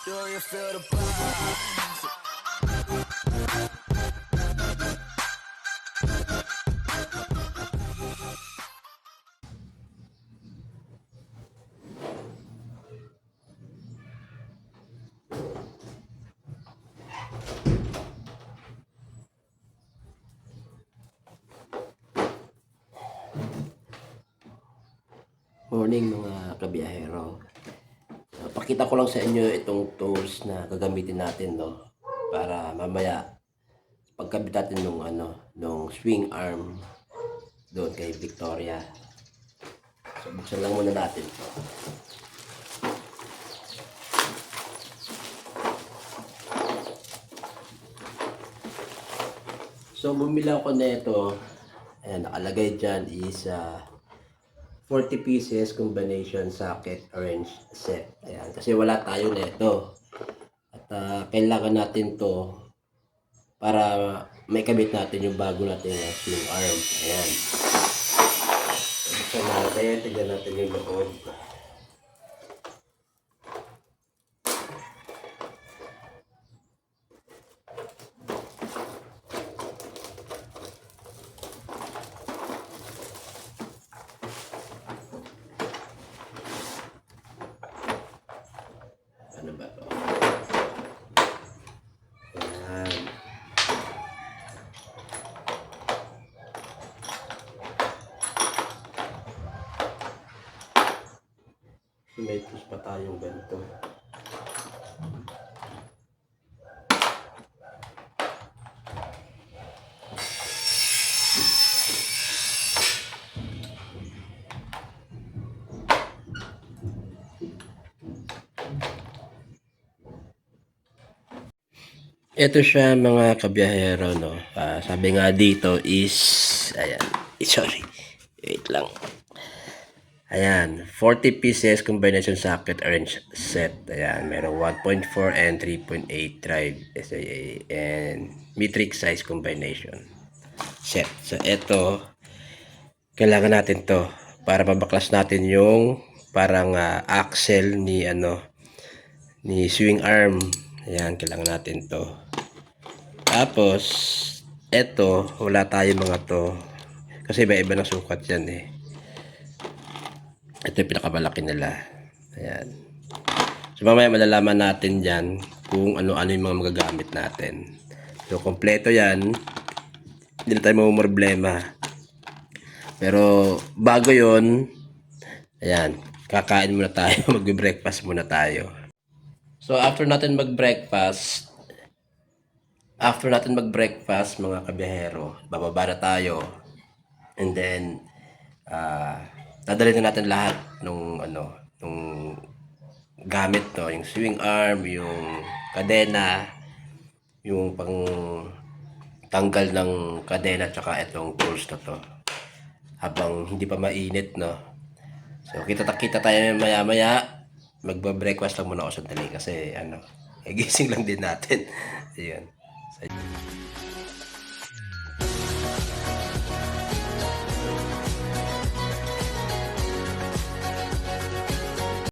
Do you feel the buzz? Morning mga kabiyahero. Pakita ko lang sa inyo itong tools na gagamitin natin, no, para mamaya pagkabit natin nung swing arm doon kay Victoria. So buksan lang muna natin to. So bumili ako nito. Ayan, nakalagay dyan is 40 pieces combination socket orange set. Ayan, kasi wala tayo nito. At kailangan natin to para may kabit natin yung bago natin swing arm. Ayan. Buksan natin, tignan natin yung loob. Ano ba to? Ayan. May tools pa tayong ganito. Ito siya mga kabiyahero, no. Sabi nga dito is, ayan, sorry, wait lang. Ayan, 40 pieces combination socket orange set. Ayan, meron 1.4 and 3.8 drive SAA and metric size combination set. So ito, kailangan natin to para mabaklas natin yung parang axle ni ni swing arm. Ayan, kailangan natin to. Tapos eto, wala tayo mga to kasi iba-iba ng sukat yan eh. Ito yung pinakamalaki nila. Ayan. So mamaya malalaman natin dyan kung ano-ano yung mga magagamit natin. So kompleto yan. Hindi na tayo problema. Pero bago yon, ayan, kakain muna tayo. Mag-breakfast muna tayo. So after natin mag-breakfast mga kabiyahero, bababa na tayo. And then dadalhin na natin lahat nung gamit to, yung swing arm, yung kadena, yung pang tanggal ng kadena, tsaka itong tools na to habang hindi pa mainit, no. So kita tayo maya magba-breakfast lang muna ako sandali kasi gising lang din natin. Ayun. So,